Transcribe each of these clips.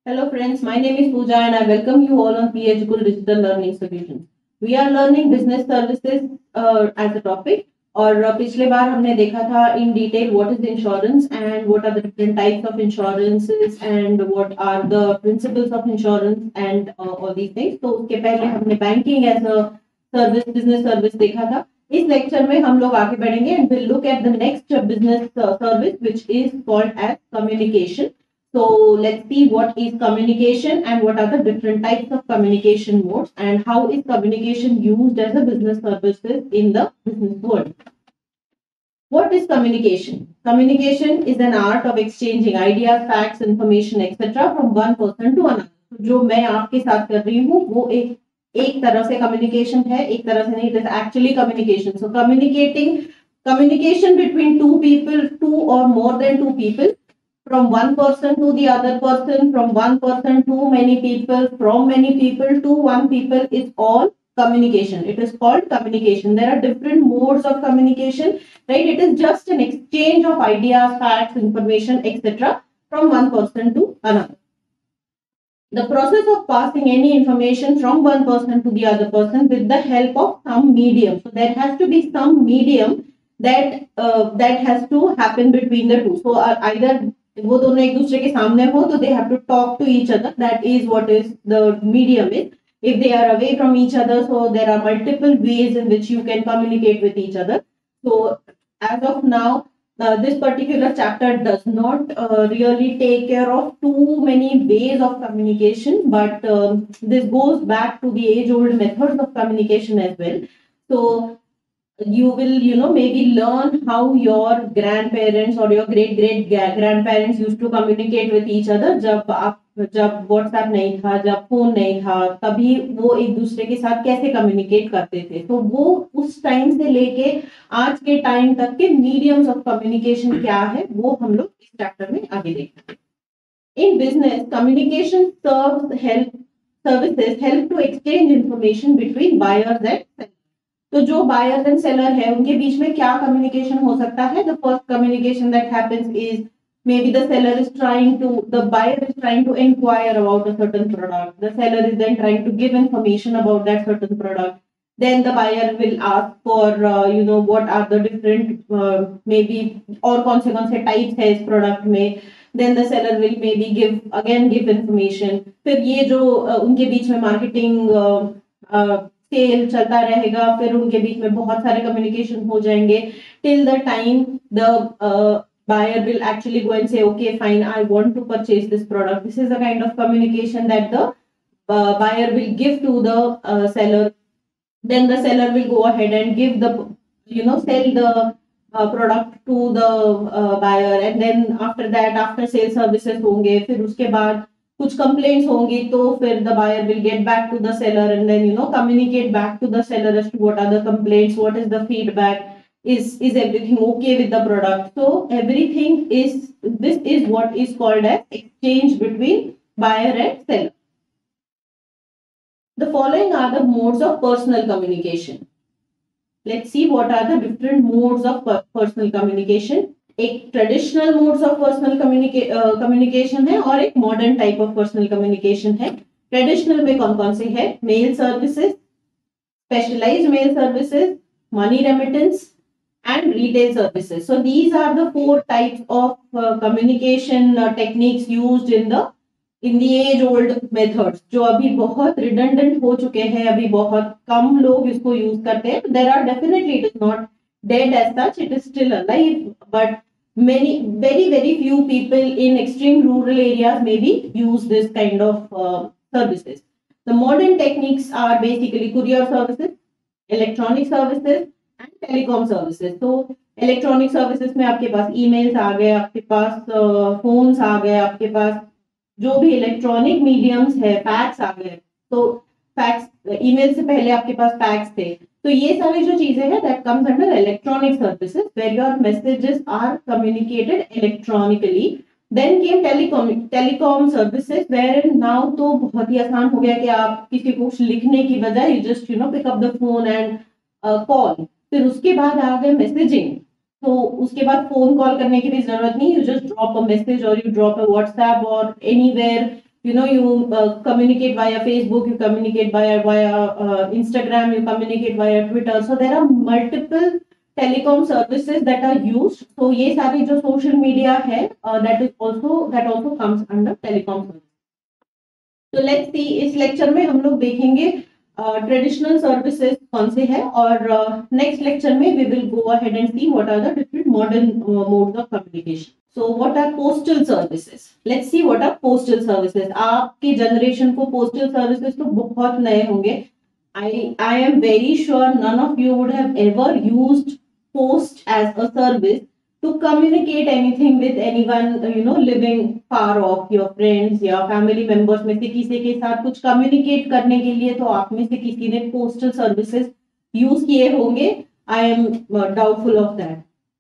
Hello friends, my name is Pooja and I welcome you all on PeduKUL Digital Learning Solutions. We are learning business services as a topic और पिछले बार हमने देखा था in detail what is the insurance and what are the different types of insurances and what are the principles of insurance and all these things. तो उसके पहले हमने banking as a service, business service देखा था. इस lecture में हम लोग आगे बढ़ेंगे and we'll look at the next business service which is called as communication. So let's see what is communication and what are the different types of communication modes and how is communication used as a business services in the business world. What is communication? Communication is an art of exchanging ideas, facts, information, etc. from one person to another. जो मैं आपके साथ कर रही हूँ वो एक तरह से communication है, एक तरह से नहीं. It is actually communication. So communication between two people, two or more than two people. From one person to the other person, from one person to many people, from many people to one people is all communication. It is called communication. There are different modes of communication, right? It is just an exchange of ideas, facts, information, etc. from one person to another. The process of passing any information from one person to the other person with the help of some medium. So there has to be some medium that has to happen between the two. So either वो दोनों एक दूसरे के सामने हो तो they have to talk to each other. That is what is the medium is. If they are away from each other, so there are multiple ways in which you can communicate with each other. So as of now, this particular chapter does not really take care of too many ways of communication, but this goes back to the age-old methods of communication as well. So you will maybe learn how your grandparents or your great grandparents used to communicate with each other. जब WhatsApp नहीं था, जब phone नहीं था, तभी वो एक दूसरे के साथ कैसे कम्युनिकेट करते थे. तो वो उस टाइम से लेके आज के टाइम तक के मीडियम्स ऑफ कम्युनिकेशन क्या है वो हम लोग इस चैप्टर में आगे देखेंगे. In business, communication services help to exchange information between buyers and sellers. तो जो बायर्स एंड सेलर है उनके बीच में क्या कम्युनिकेशन हो सकता है. The first communication that happens is maybe the buyer is trying to inquire about a certain product. The seller is then trying to give information about that certain product. Then the buyer will ask for what are the different maybe और कौन से types है इस product में. Then the seller will maybe give information. फिर ये जो उनके बीच में marketing सेल चलता रहेगा, फिर उनके बीच में बहुत सारे कम्युनिकेशन हो जाएंगे till the time the buyer will actually go and say okay fine I want to purchase this product. This is the kind of communication that the buyer will give to the seller. Then the seller will go ahead and give the sell the product to the buyer, and then after that after sale services होंगे, फिर उसके बाद कुछ complaints होंगी तो फिर the buyer will get back to the seller and then communicate back to the seller as to what are the complaints, what is the feedback, is everything okay with the product. So this is what is called as exchange between buyer and seller. The following are the modes of personal communication. Let's see what are the different modes of personal communication. एक traditional modes of personal communication है और एक modern type of personal communication है. Traditional में कौन कौन से है? Mail services, specialized mail services, money remittance and retail services. So these are the 4 types of communication techniques used in the age old methods, जो अभी बहुत रिडंडेंट हो चुके हैं. अभी बहुत कम लोग इसको यूज करते हैं. There are definitely, it is not dead as such, it is still alive, but very few people in extreme rural areas maybe use this kind of services. The modern techniques are basically courier services, electronic services and telecom services. So electronic services में आपके पास emails आ गए, आपके पास phones आ गए, आपके पास जो भी electronic mediums है, fax आ गए. तो fax, email से पहले आपके पास fax थे. तो ये सारी जो चीजें हैं that comes under electronic services where your messages are communicated electronically. Then came telecom services wherein now तो बहुत ही आसान हो गया कि आप किसी को लिखने की बजाय you just pick up the phone and call. फिर उसके बाद आ गए मैसेजिंग. तो उसके बाद फोन कॉल करने की भी जरूरत नहीं. You just drop a message or you drop a WhatsApp or anywhere you communicate via Facebook, you communicate via Instagram, you communicate via Twitter. So there are multiple telecom services that are used. So ये सारी जो social media है, that also comes under telecom service. तो let's see, इस lecture में हम लोग देखेंगे ट्रेडिशनल सर्विसेज कौन से हैं, और नेक्स्ट लेक्चर में we will go ahead and see what are the different modern modes of communication. So what are postal services? Let's see what are postal services. आपकी जनरेशन को पोस्टल सर्विसेज तो बहुत नए होंगे. I am very sure none of you would have ever used post as a service to communicate anything with anyone, living far off, your friends या family members में से किसी के साथ कुछ communicate करने के लिए तो आप में से किसी ने postal services use किए होंगे. I am doubtful of that.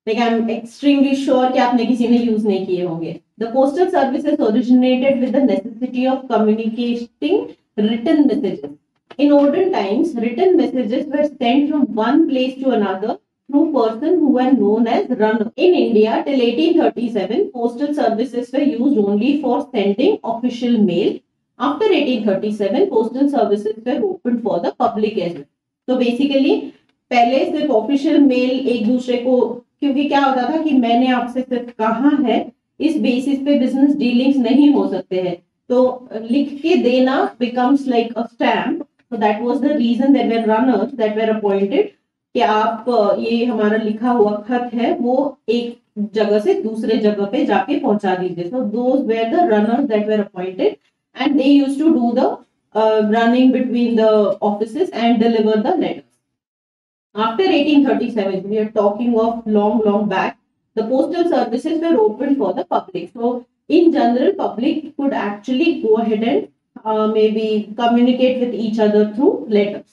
Like I am extremely sure कि आपने किसी ने use नहीं किए होंगे. The postal services originated with the necessity of communicating written messages. In olden times, written messages were sent from one place to another through persons who were known as runners. In India, till 1837, postal services were used only for sending official mail. After 1837, postal services were opened for the public as well. So basically, पहले सिर्फ official mail एक दूसरे को, क्योंकि क्या होता था कि मैंने आपसे सिर्फ कहा है, इस बेसिस पे बिजनेस डीलिंग्स नहीं हो सकते हैं, तो लिख के देना becomes like a stamp. So that was the reason there were runners that were appointed कि आप ये हमारा लिखा हुआ खत है वो एक जगह से दूसरे जगह पे जाके पहुंचा दीजिए. So those were the runners that were appointed and they used to do the running between the offices and deliver the letters. After 1837, we are talking of long back, the postal services were opened for the public. So in general, public could actually go ahead and maybe communicate with each other through letters.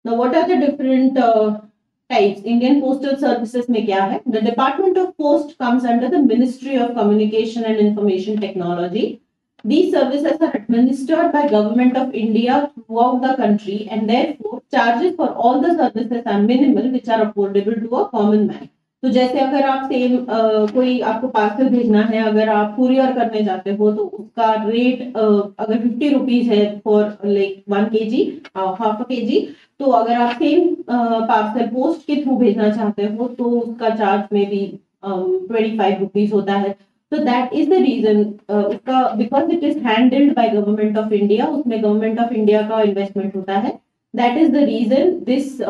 Now, what are the different types? Indian postal services में क्या है? The Department of Post comes under the Ministry of Communication and Information Technology. These services are administered by Government of India throughout the country, and therefore charges for all the services are minimal, which are affordable to a common man. तो जैसे अगर आप same कोई आपको parcel भेजना है, अगर आप कुरियर करने जाते हो तो उसका रेट अगर 50 रुपीज है for like 1 kg, half kg, तो अगर आप सेम पार्सल पोस्ट के थ्रू भेजना चाहते हो तो उसका चार्ज में भी 25 रुपीज होता है. So that is the reason उसका because it is handled by Government of India, उसमें Government of India का इन्वेस्टमेंट होता है. That is the reason these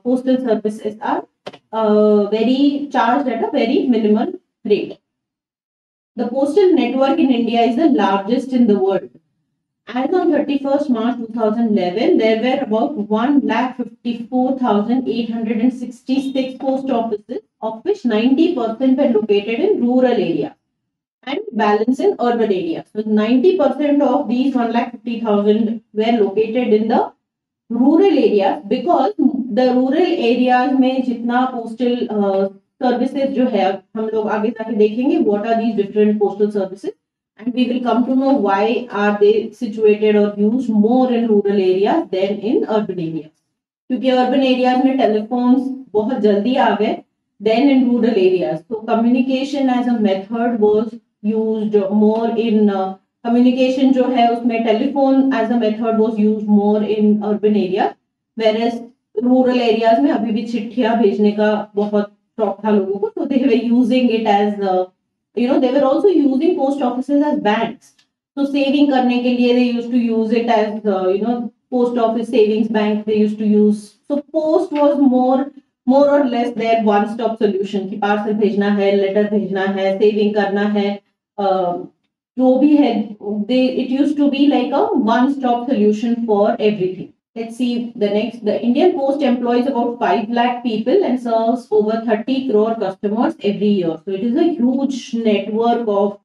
postal services are very charged at a very minimal rate. The postal network in India is the largest in the world. As on 31st March 2011, there were about 1,54,866 post offices, of which 90% were located in rural areas and balance in urban areas. So 90% of these 1,50,000 were located in the rural areas, because the rural areas में जितना postal services जो है, हम लोग आगे जाके देखेंगे what are these different postal services, and we will come to know why are they situated or used more in rural areas than in urban areas. क्योंकि urban areas में telephones बहुत जल्दी आ गए than in rural areas. So communication as a method was used more in communication जो है उसमें telephone as a method was used more in urban areas, whereas rural areas में अभी भी चिट्ठियां भेजने का बहुत शौक था लोगों को, so they were using it as they were also using post offices as banks. So saving करने के लिए they used to use it as post office savings bank they used to use. So post was more or less their one stop solution कि parcel भेजना है, letter भेजना है, saving करना है, जो भी है, it used to be like a one stop solution for everything. Let's see the next. The Indian Post employs about 5 lakh people and serves over 30 crore customers every year. So it is a huge network of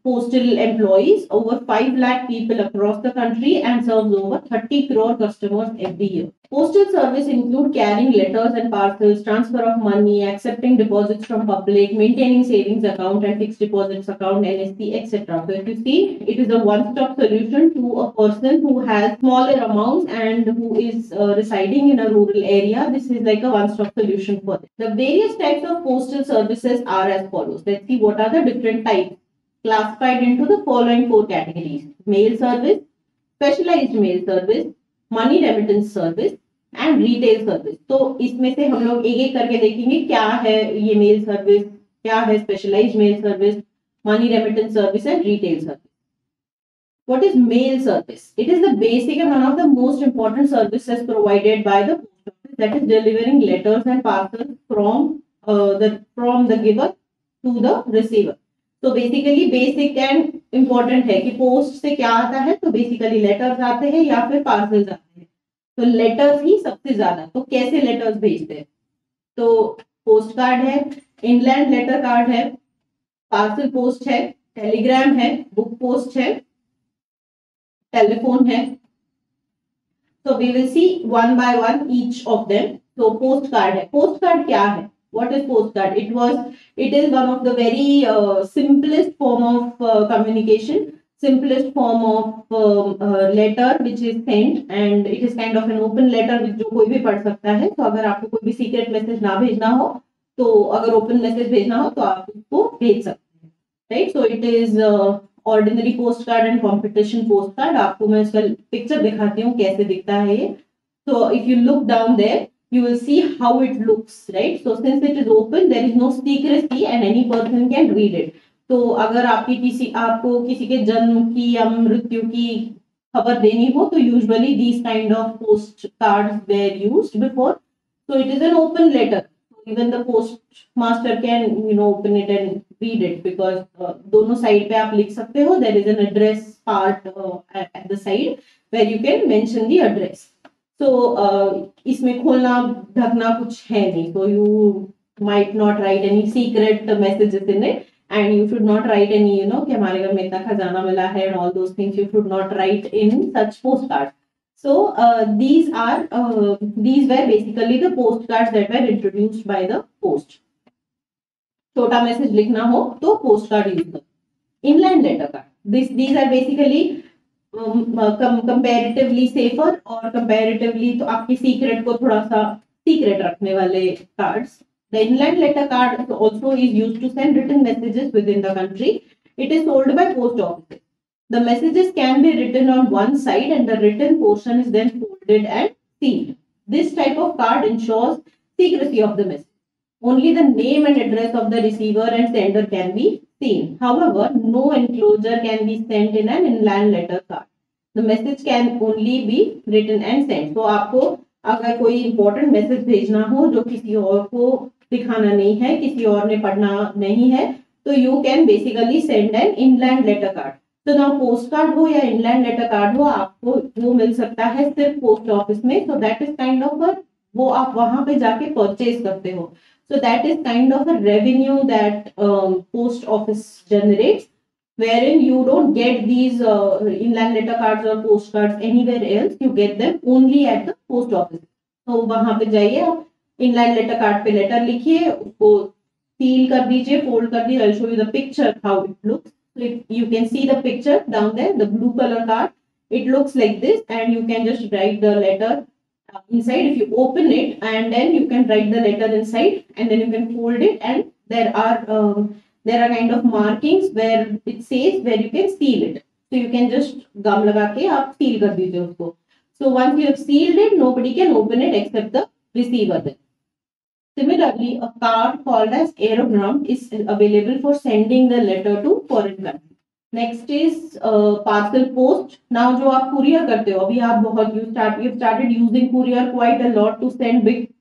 postal employees, over 5 lakh people across the country, and serves over 30 crore customers every year. Postal service include carrying letters and parcels, transfer of money, accepting deposits from public, maintaining savings account and fixed deposits account, NSC, etc. So if you see, it is a one-stop solution to a person who has smaller amounts and who is residing in a rural area. This is like a one-stop solution for them. The various types of postal services are as follows. Let's see what are the different types. classified into the following 4 categories: mail service, specialized mail service, money remittance service and retail service. तो इसमें से हम लोग एक एक करके देखेंगे क्या है ये मेल सर्विस, क्या है specialized mail service, money remittance service and retail service. What is mail service? It is the basic and one of the most important services provided by the post office, that is delivering letters and parcels from the giver to the receiver. तो basically basic and important है कि post से क्या आता है, तो basically letters आते हैं या फिर पार्सल्स आते हैं. तो लेटर्स ही सबसे ज्यादा. तो कैसे लेटर्स भेजते हैं? तो पोस्ट कार्ड है, इनलैंड लेटर कार्ड है, पार्सल पोस्ट है, टेलीग्राम है, बुक पोस्ट है, टेलीफोन है. So we will see one by one each of them. So post card है. Post card क्या है? What is postcard? It is one of the very simplest form of communication, simplest form of letter which is sent, and it is kind of an open letter which जो कोई भी पढ़ सकता है. तो अगर आपको कोई भी सीक्रेट मैसेज ना भेजना हो, तो अगर ओपन मैसेज भेजना हो तो आप उसको भेज सकते हैं, right. So it is ordinary post card and competition post card. आपको मैं इसका पिक्चर दिखाती हूँ कैसे दिखता है ये. So if you look down there, you will see how it looks, right? So since it is open, there is no secrecy and any person can read it. तो अगर आपको किसी के जन्म की या मृत्यु की खबर देनी हो, तो usually these kind of post cards were used before. So it is an open letter. Even the postmaster can open it and read it, because दोनों साइड पे आप लिख सकते हो. There is an address part at the side where you can mention the address. So इसमें खोलना ढकना कुछ है नहीं. So you might not write any secret messages in it, and you should not write any कि हमारे घर में इतना खजाना मिला है and all those things. You should not write in such postcards. So these were basically the postcards that were introduced by the post. छोटा message लिखना हो तो पोस्ट कार्ड यूज करो. Inland letter card, these are basically comparatively safer और comparatively तो आपकी secret को थोड़ा सा सीक्रेट रखने वाले cards. The inland letter card also is used to send written messages within the country. It is sold by post offices. The messages can be written on one side and the written portion is then folded and sealed. This type of card ensures secrecy of the message. Only the name and address of the receiver and sender can be seen. However, no enclosure can be sent in an inland letter card. The message can only be written and sent. So आपको अगर कोई important message भेजना हो जो किसी और को दिखाना नहीं है, किसी और ने पढ़ना नहीं है, तो you can basically send an inland letter card. तो now पोस्ट कार्ड हो या inland letter card हो, आपको वो मिल सकता है सिर्फ पोस्ट ऑफिस में. So that is kind of वो आप वहां पे जाके परचेज करते हो. So that is kind of a revenue that post office generates, wherein you don't get these inland letter cards or postcards anywhere else. You get them only at the post office. So वहां पे जाइए, आप inland letter card पे letter लिखिए, उसको seal कर दीजिए, fold कर दीजिए. I'll show you the picture how it looks. So you can see the picture down there, the blue color card. It looks like this, and you can just write the letter inside. If you open it, and then you can write the letter inside, and then you can fold it, and there are kind of markings where it says where you can seal it. So you can just gum लगा के आप seal कर दीजिए उसको. So once you have sealed it, nobody can open it except the receiver then. Similarly, a card called as aerogram is available for sending the letter to foreign country. Next is parcel post. Now जो आप courier करते हो, अभी आप बहुत you've started using courier quite a lot to send big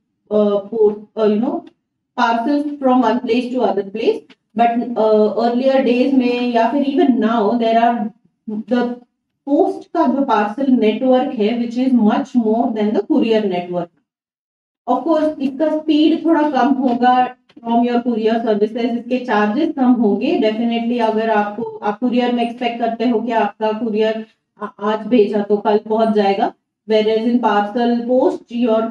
parcels from one place to other place. But earlier days में या फिर even now there are the post का जो parcel network है which is much more than the courier network. Of course इसका speed थोड़ा कम होगा from your courier services, इसके चार्जेस कम होंगे डेफिनेटली. अगर आप कुरियर में एक्सपेक्ट करते हो कि आपका कुरियर आज भेजा तो कल पहुंच जाएगा, whereas in parcel post your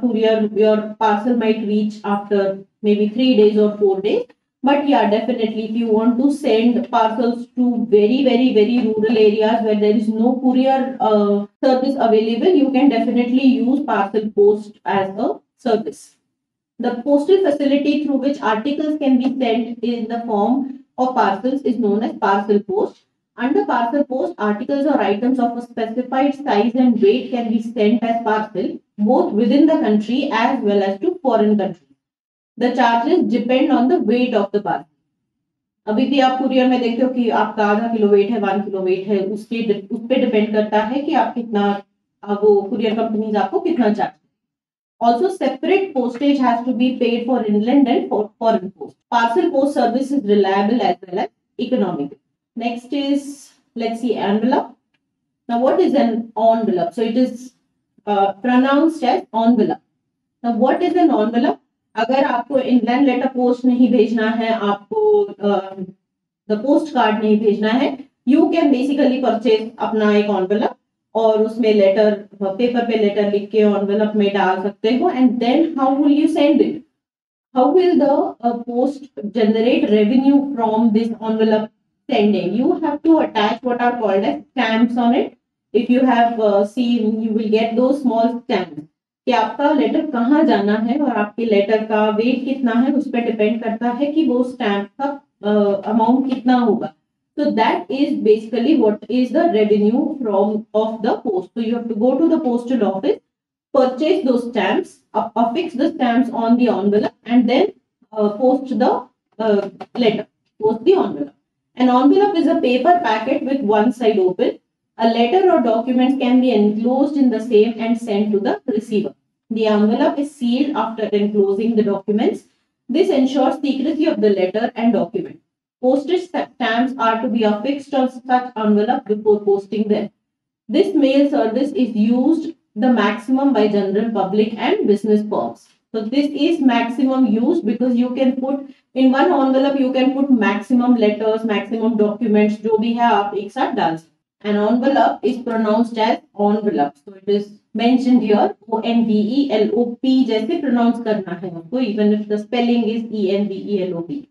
parcel might reach after maybe 3 days or 4 days. But yeah, definitely if you want to send parcels to very very very rural areas where there is no courier service available, you can definitely use parcel post as a service. The postal facility through which articles can be sent in the form of parcels is known as parcel post. Under parcel post, articles or items of a specified size and weight can be sent as parcel both within the country as well as to foreign countries. The charges depend on the weight of the parcel. अभी भी आप courier में देखते हो कि आपका आधा kilo weight है, 1 किलो वेट है, उस पे डिपेंड करता है कि आप कितना, वो कुरियर कंपनीज आपको कितना charge. Also, separate postage has to be paid for inland and for foreign post. Parcel post service is reliable as well as economical. Next is, let's see, envelope. Now, what is an envelope? So, it is pronounced as envelope. Now, what is an envelope? अगर आपको inland letter post नहीं भेजना है, आपको the post card नहीं भेजना है, you can basically purchase अपना एक envelope और उसमें लेटर, पेपर पे लेटर लिख के एनवेलप में डाल सकते हो. And then how will you send it? How will the post generate revenue from this envelope sending? You have to attach what are called as stamps on it. If you have seen, you will get those small stamps कि आपका letter कहाँ जाना है और आपके letter का wait कितना है, उस पर डिपेंड करता है कि वो स्टैम्प का अमाउंट कितना होगा. So that is basically what is the revenue from of the post. So you have to go to the postal office, purchase those stamps, affix the stamps on the envelope, and then post the letter. Post the envelope. An envelope is a paper packet with one side open. A letter or documents can be enclosed in the same and sent to the receiver. The envelope is sealed after enclosing the documents. This ensures secrecy of the letter and document. Postage stamps are to be affixed on such envelope before posting them. This mail service is used the maximum by general public and business firms. So this is maximum used because you can put in one envelope, you can put maximum letters, maximum documents, जो भी है आप एक साथ डाल सकते. An envelope is pronounced as envelope. So it is mentioned here ONVELOP जैसे pronounce करना है आपको, even if the spelling is ENVELOP.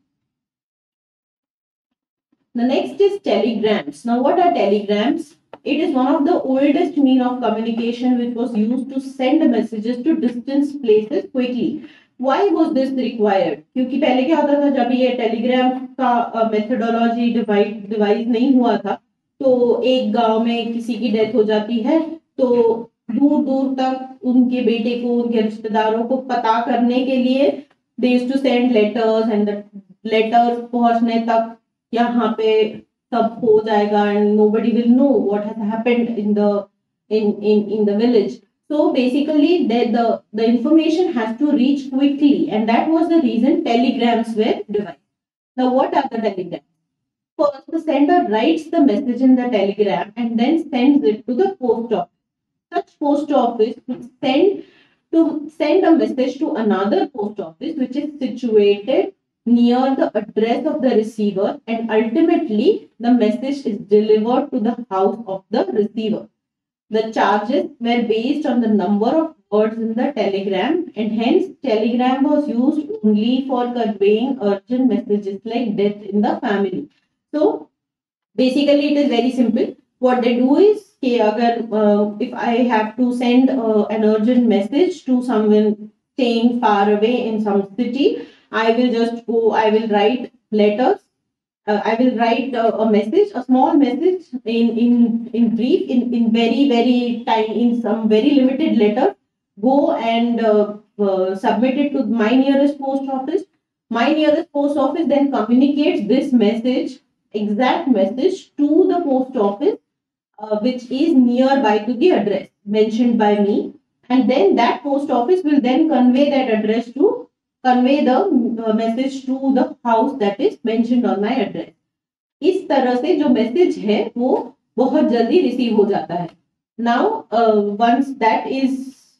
The next is telegrams. Now, what are telegrams? It is one of the oldest means of communication which was used to send messages to distant places quickly. Why was this required? क्योंकि पहले क्या होता था, जब ये Telegram का methodology device नहीं हुआ था, तो एक गांव में किसी की डेथ हो जाती है तो दूर दूर तक उनके बेटे को, उनके रिश्तेदारों को पता करने के लिए they used to send letters and the letters पहुंचने तक यहाँ पे सब हो जाएगा and nobody will know what has happened in the village. So basically the information has to reach quickly, and that was the reason telegrams were devised. Now, what are the telegrams? First, the sender writes the message in the telegram and then sends it to the post office. Such post office will send a message to another post office which is situated near the address of the receiver, and ultimately the message is delivered to the house of the receiver. The charges were based on the number of words in the telegram, and hence telegram was used only for conveying urgent messages like death in the family. So basically it is very simple. What they do is कि अगर if I have to send an urgent message to someone staying far away in some city, I will just go, I will write letters, I will write a message, a small message in brief, in very tiny, in some very limited letter, go and submit it to my nearest post office. My nearest post office then communicates this message, exact message, to the post office which is nearby to the address mentioned by me, and then that post office will then convey the message to the house that is mentioned on my address. इस तरह से जो message है वो बहुत जल्दी receive हो जाता है. Now once that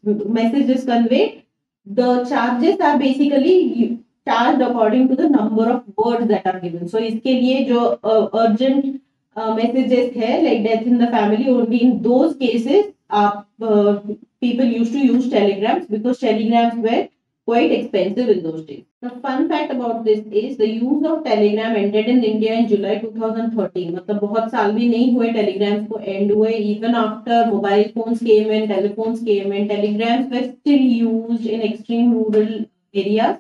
message is conveyed, the charges are basically charged according to the number of words that are given. So इसके लिए जो urgent messages है like death in the family, only in those cases people used to use telegrams because telegrams were quite expensive in those days. The fun fact about this is the use of telegram ended in India in July 2013. मतलब बहुत साल भी नहीं हुए telegrams को end हुए. Even after mobile phones came in, telephones came in, telegrams were still used in extreme rural areas.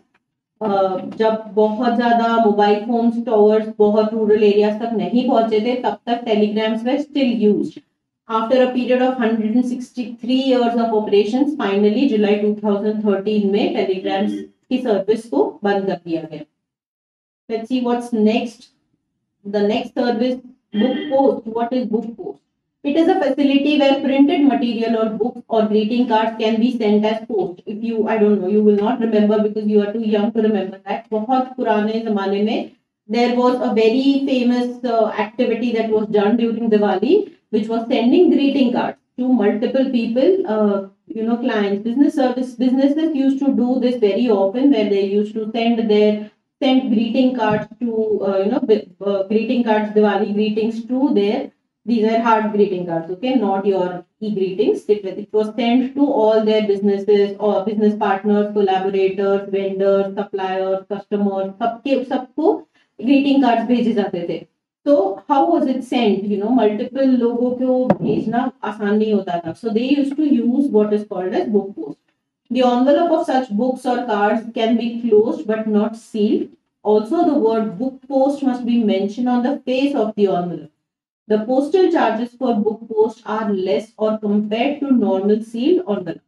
जब बहुत ज्यादा मोबाइल फोन्स टॉवर्स बहुत रूरल एरियाज तक नहीं पहुंचे थे, तब तक telegrams were still used. After a period of 163 years of operations, finally जुलाई 2013 में टेलीग्राम्स की सर्विस को बंद कर दिया गया. Let's see what's next. The next service, book post. What is book post? It is a facility where printed material or books or greeting cards can be sent as post. If you, I don't know, you will not remember because you are too young to remember that. बहुत पुराने जमाने में there was a very famous activity that was done during Diwali, which was sending greeting cards to multiple people. Clients, businesses used to do this very often, where they used to send greeting cards to greeting cards, Diwali greetings to their. These are hard greeting cards, okay, not your e-greetings. It was sent to all their businesses or business partners, collaborators, vendors, suppliers, customers. सबको greeting cards भेजे जाते थे. So how was it sent? Multiple लोगों को भेजना आसान नहीं होता था. So they used to use what is called as book post. The envelope of such books or cards can be closed but not sealed. Also, the word book post must be mentioned on the face of the envelope. The postal charges for book post are less or compared to normal sealed envelope.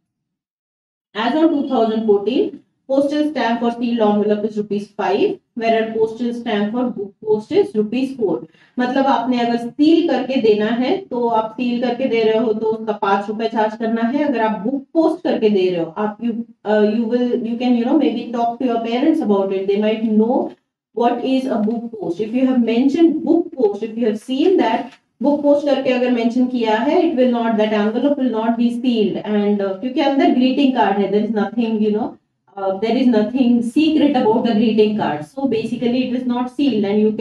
As on 2014, postal stamp for sealed envelope is ₹5, whereas postal stamp for book post is ₹4. मतलब आपने अगर seal करके देना है तो आप seal करके दे रहे हो तो उसका ₹5 चार्ज करना है. अगर आप बुक पोस्ट करके दे रहे हो, आप you can maybe talk to your parents about it. They might know what is a book post. If you have mentioned book post, if you have seen that book post करके अगर mention किया है, it will not, that envelope will not be sealed. And क्योंकि अंदर greeting card है, there is nothing there is nothing secret about the greeting card. So basically it is not sealed, and you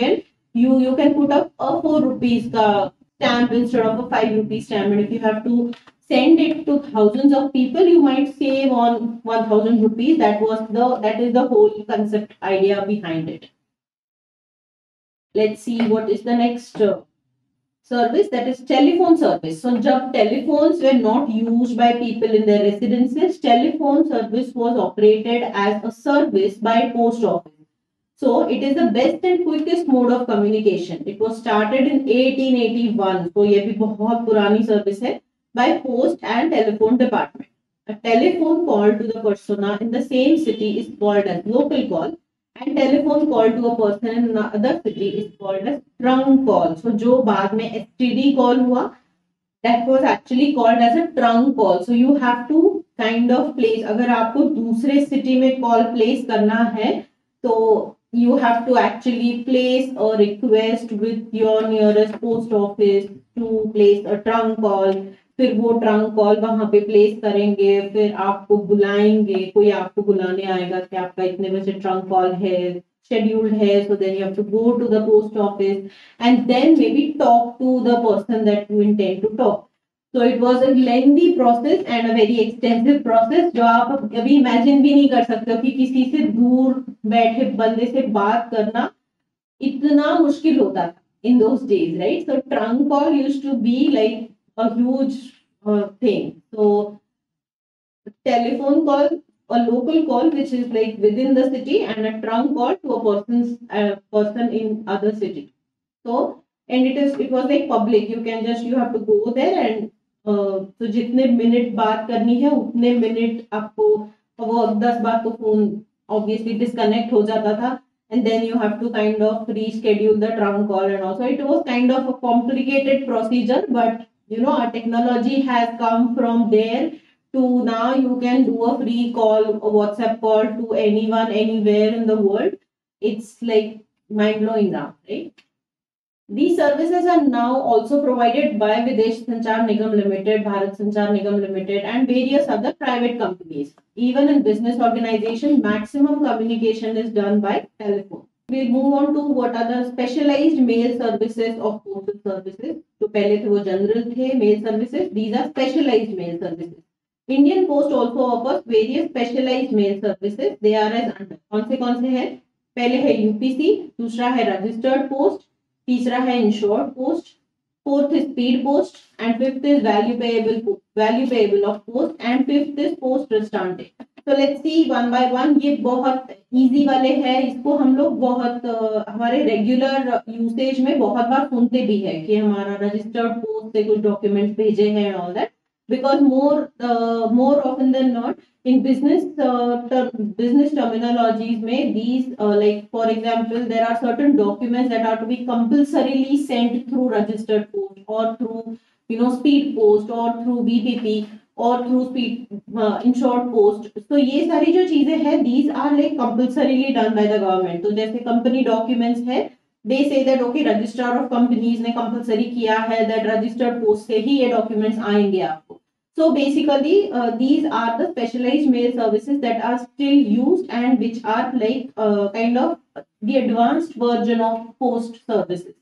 can put up a ₹4 का stamp instead of a ₹5 stamp. And if you have to send it to thousands of people, you might save on ₹1,000. That is the whole concept idea behind it. Let's see what is the next service, that is telephone service. So जब telephones were not used by people in their residences, telephone service was operated as a service by post office. So it is the best and quickest mode of communication. It was started in 1881. So ये भी बहुत पुरानी service है, by post and telephone department. A telephone call to the persona in the same city is called as local call. And telephone call to a person in another city is called as trunk call. So जो बाद में STD call हुआ, that was actually called as a trunk call. So you have to kind of place, अगर आपको दूसरे city में call place करना है, तो you have to actually place a request with your nearest post office to place a trunk call. फिर वो trunk call वहां पे प्लेस करेंगे, फिर आपको बुलाएंगे, कोई आपको बुलाने आएगा कि आपका इतने बजे ट्रंक कॉल है, scheduled है. So then you have to go to the post office and then maybe talk to the person that you intend to talk. So it was a lengthy process and a very extensive process, जो आप कभी imagine भी नहीं कर सकते हो कि किसी से दूर बैठे बंदे से बात करना इतना मुश्किल होता था in those days, right? So trunk call used to be like a huge thing. So telephone call, a local call which is like within the city, and a trunk call to a person in other city. So and it was like public. You have to go there and तो जितने minute बात करनी है उतने minute आपको, वो 10 बार तो phone obviously disconnect हो जाता था. And then you have to kind of reschedule the trunk call, and also it was kind of a complicated procedure, but our technology has come from there to now you can do a free call, a WhatsApp call to anyone, anywhere in the world. It's like mind-blowing now, right? These services are now also provided by Videsh Sanchar Nigam Limited, Bharat Sanchar Nigam Limited, and various other private companies. Even in business organization, maximum communication is done by telephone. We'll move on to what are the specialized mail services of postal services. तो पहले थे वो general थे mail services. These are specialized mail services. Indian Post also offers various specialized mail services. They are as under. कौन से हैं? पहले है UPC, दूसरा है registered post, तीसरा है insured post, fourth is speed post, and fifth is value payable of post, and fifth is post restante. तो let's see one by one. ये बहुत इजी वाले हैं, इसको हम लोग बहुत हमारे रेगुलर यूसेज में बहुत बार सुनते भी है कि हमारा रजिस्टर्ड पोस्ट से कुछ डॉक्यूमेंट्स भेजे हैं and all that, because more often than not in business terminologies में these like for example there are certain documents that are to be compulsorily sent through registered post or through speed post or through BPP or through speed insured post. तो ये सारी जो चीजें हैं these are like compulsorily done by the government. तो जैसे company documents है, they say that okay registrar of companies ने compulsory किया है that registered post से ही ये documents आएंगे आपको. So basically these are the specialized mail services that are still used and which are like kind of the advanced version of post services.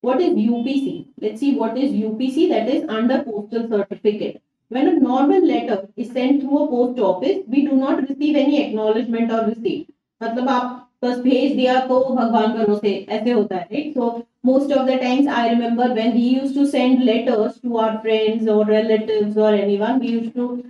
What is UPC? Let's see what is UPC, that is under postal certificate. When a normal letter is sent through a post office, we do not receive any acknowledgement or receipt. मतलब आप बस भेज दिया तो भगवान भरोसे ऐसे होता है, right? So most of the times I remember when we used to send letters to our friends or relatives or anyone, we used to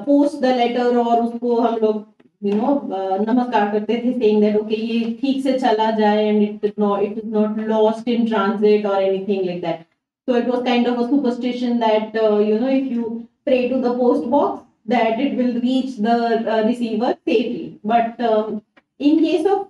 post the letter और उसको हम लोग नमस्कार करते थे saying that okay ये ठीक से चला जाए and it is not lost in transit or anything like that. So it was kind of a superstition that if you pray to the post box that it will reach the receiver safely. But in case of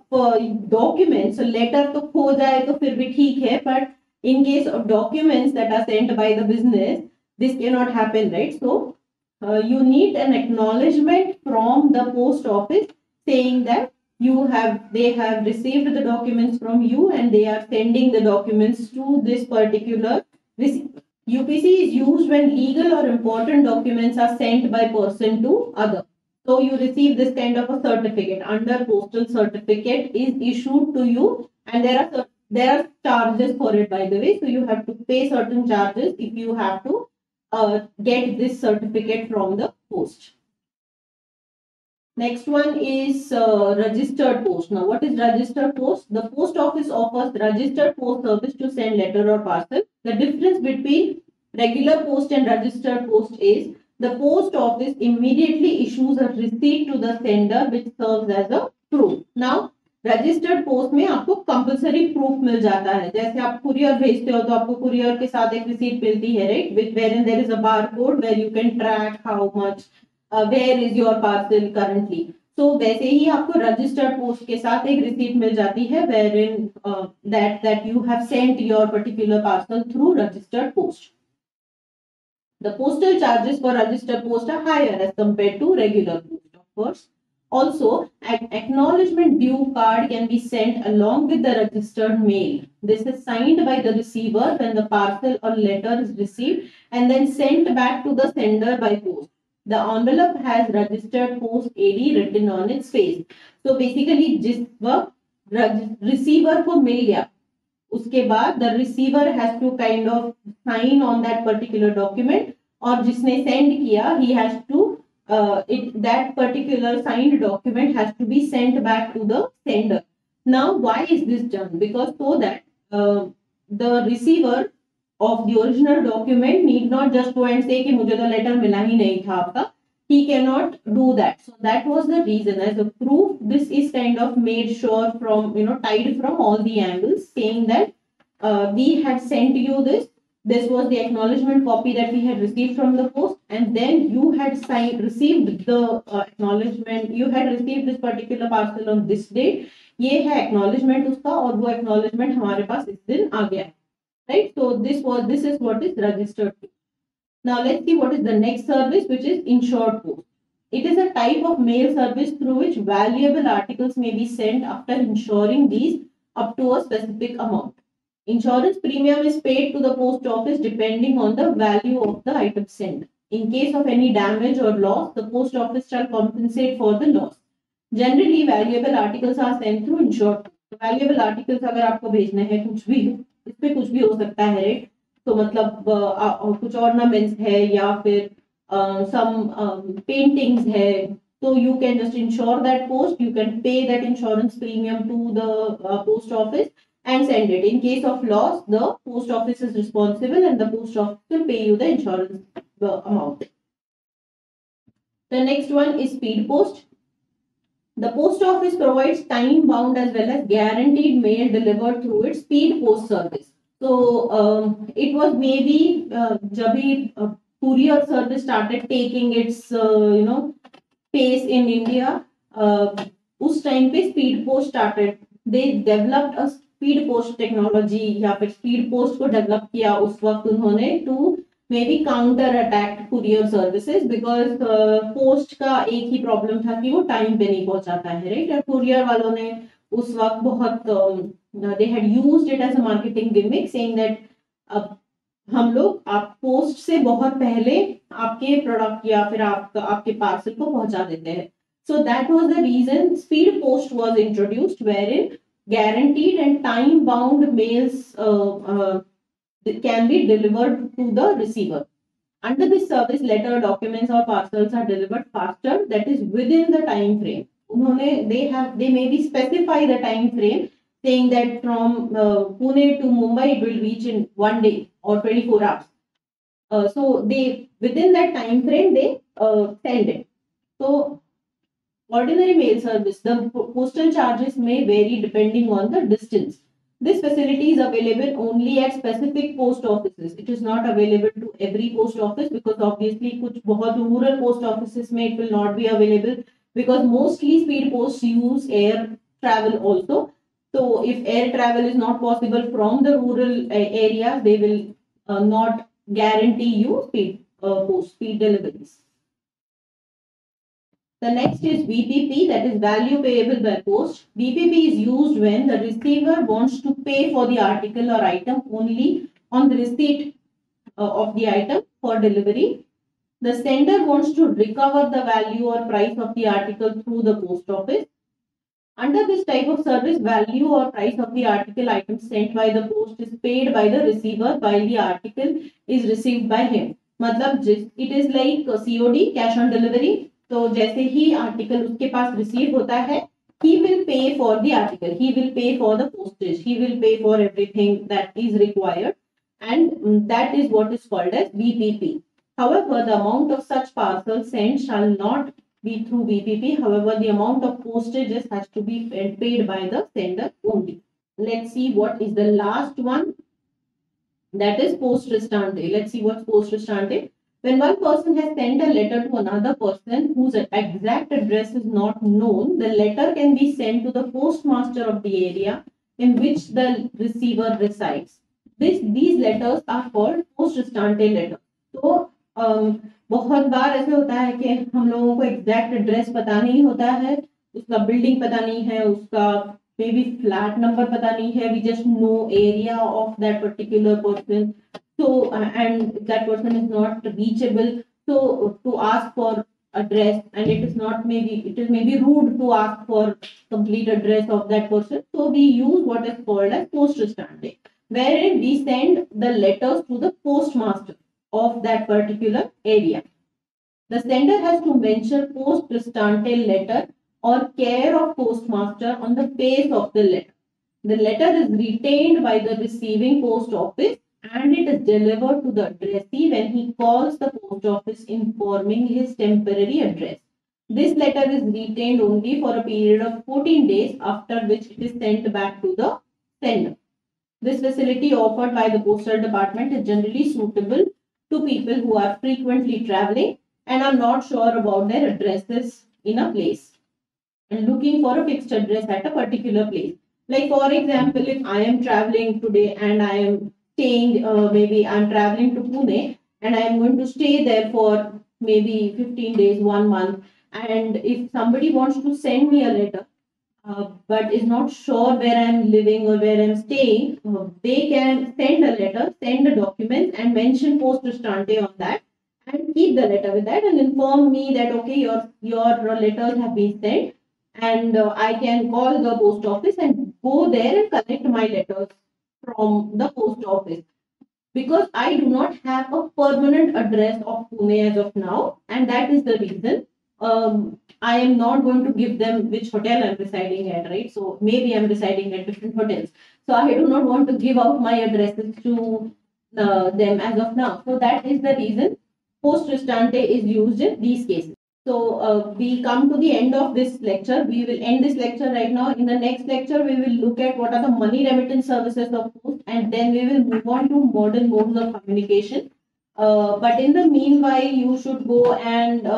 documents, so letter तो खो जाए तो फिर भी ठीक है, but in case of documents that are sent by the business, this cannot happen, right? So you need an acknowledgement from the post office saying that they have received the documents from you and they are sending the documents to this particular receiver. UPC is used when legal or important documents are sent by person to other. So you receive this kind of a certificate under postal certificate is issued to you, and there are charges for it, by the way. So you have to pay certain charges if you have to get this certificate from the post. Next one is registered post. Now what is registered post? The post office offers registered post service to send letter or parcel. The difference between regular post and registered post is the post office immediately issues a receipt to the sender which serves as a proof. Now registered post में आपको compulsory proof मिल जाता है, जैसे आप courier भेजते हो तो आपको कुरियर के साथ एक रिसीट मिलती है, right, with where there is a barcode where you can track how much where is your parcel currently. So वैसे ही आपको रजिस्टर्ड पोस्ट के साथ एक रिसीट मिल जाती है where in that you have sent your particular parcel through registered post. The postal charges for registered post are higher as compared to regular post, of course. Also, an acknowledgement due card can be sent along with the registered mail. This is signed by the receiver when the parcel or letter is received and then sent back to the sender by post. The envelope has registered post AD written on its face. So basically, जिस वक्त receiver को मिल गया, उसके बाद the receiver has to kind of sign on that particular document, और जिसने send किया he has to that particular signed document has to be sent back to the sender. Now why is this done? Because so that the receiver of the original document need not just go and say कि मुझे तो letter मिला ही नहीं था आपका. He cannot do that. So that was the reason. As a proof, this is kind of made sure from, tied from all the angles, saying that we had sent you this. This was the acknowledgement copy that we had received from the post, and then you had received the acknowledgement. You had received this particular parcel on this date. ये है acknowledgement उसका, और वो acknowledgement हमारे पास इस दिन आ गया, right? So this is what is registered. Now let's see what is the next service, which is insured post. It is a type of mail service through which valuable articles may be sent after insuring these up to a specific amount. Insurance premium is paid to the post office depending on the value of the item sent. In case of any damage or loss, the post office shall compensate for the loss. Generally, valuable articles are sent through insured. Valuable articles अगर आपको भेजने हैं कुछ भी, इस पे कुछ भी हो सकता है, right? तो मतलब कुछ ornaments है या फिर some paintings है, so you can just insure that post. You can pay that insurance premium to the post office and send it. In case of loss, the post office is responsible and the post office will pay you the insurance amount. The next one is speed post. The post office provides time-bound as well as guaranteed mail delivered through its speed post service. So it was maybe जब भी courier service started taking its pace in India, उस time पे speed post started. They developed a speed post technology या फिर speed post को develop किया उस वक्त उन्होंने to maybe counter attack courier services because post का एक ही problem था कि वो time पे नहीं पहुंचाता है, right? और courier वालों ने उस वक्त बहुत they had used it as a marketing gimmick saying that अब हम लोग आप पोस्ट से बहुत पहले आपके प्रोडक्ट या फिर आपके पार्सल को पहुंचा देते हैं. So that was the reason speed post was introduced, wherein guaranteed and time bound mails can be delivered to the receiver. Under this service, letter, documents or parcels are delivered faster, that is within the time frame. They maybe specify the time frame saying that from Pune to Mumbai it will reach in 1 day or 24 hours. So they within that time frame they send it. So ordinary mail service, the postal charges may vary depending on the distance. This facility is available only at specific post offices. It is not available to every post office because obviously कुछ बहुत rural post offices में it will not be available because mostly speed posts use air travel also. So if air travel is not possible from the rural areas, they will not guarantee you speed deliveries. The next is VPP, that is value payable by post. VPP is used when the receiver wants to pay for the article or item only on the receipt of the item for delivery. The sender wants to recover the value or price of the article through the post office. Under this type of service, value or price of the article item sent by the post is paid by the receiver while the article is received by him. मतलब it is like COD, cash on delivery. तो जैसे ही article उसके पास receive होता है, he will pay for the article, he will pay for the postage, he will pay for everything that is required, and that is what is called as VPP. However, the amount of such parcels sent shall not be through VPP. However, the amount of postages has to be paid by the sender only. Let's see what is the last one. That is post restante. Let's see what's post restante. When one person has sent a letter to another person whose exact address is not known, the letter can be sent to the postmaster of the area in which the receiver resides. These letters are called post restante letters. So बहुत बार ऐसे होता है कि हम लोगों को exact address पता नहीं होता है, उसका बिल्डिंग पता नहीं है, उसका मे बी फ्लैट नंबर पता नहीं है, we just know area of that particular person. So and that person is not reachable, so to ask for address, and it is maybe rude to ask for complete address of that person. So we use what is called as post restante, wherein we send the letters to the postmaster of that particular area. The sender has to mention post restante letter or care of postmaster on the face of the letter. The letter is retained by the receiving post office and it is delivered to the addressee when he calls the post office informing his temporary address. This letter is retained only for a period of 14 days, after which it is sent back to the sender. This facility offered by the postal department is generally suitable to people who are frequently traveling and are not sure about their addresses in a place and looking for a fixed address at a particular place. Like for example, if I am traveling today and I am staying, maybe I am traveling to Pune and I am going to stay there for maybe 15 days, 1 month, and if somebody wants to send me a letter but is not sure where I am living or where I am staying, they can send a letter, send a document and mention post restante on that and keep the letter with that and inform me that okay, your letters have been sent, and I can call the post office and go there and collect my letters from the post office, because I do not have a permanent address of Pune as of now, and that is the reason I am not going to give them which hotel I am residing at, right? So maybe I am residing at different hotels, so I do not want to give out my addresses to them as of now. So that is the reason post restante is used in these cases. So we come to the end of this lecture. We will end this lecture right now. In the next lecture, we will look at what are the money remittance services of Post, and then we will move on to modern modes of communication. But in the meanwhile, you should go and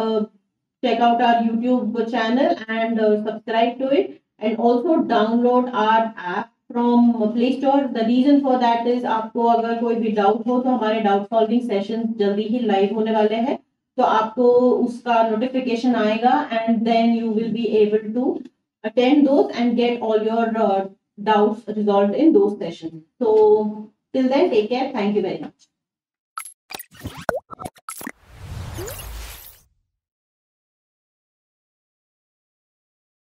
check out our YouTube channel and subscribe to it, and also download our app from Play Store. The reason for that is आपको अगर कोई भी doubt हो तो हमारे doubt solving session जल्दी ही live होने वाले हैं, तो आपको उसका नोटिफिकेशन आएगा, and then you will be able to attend those and get all your doubts resolved in those sessions. So till then, take care. Thank you very much.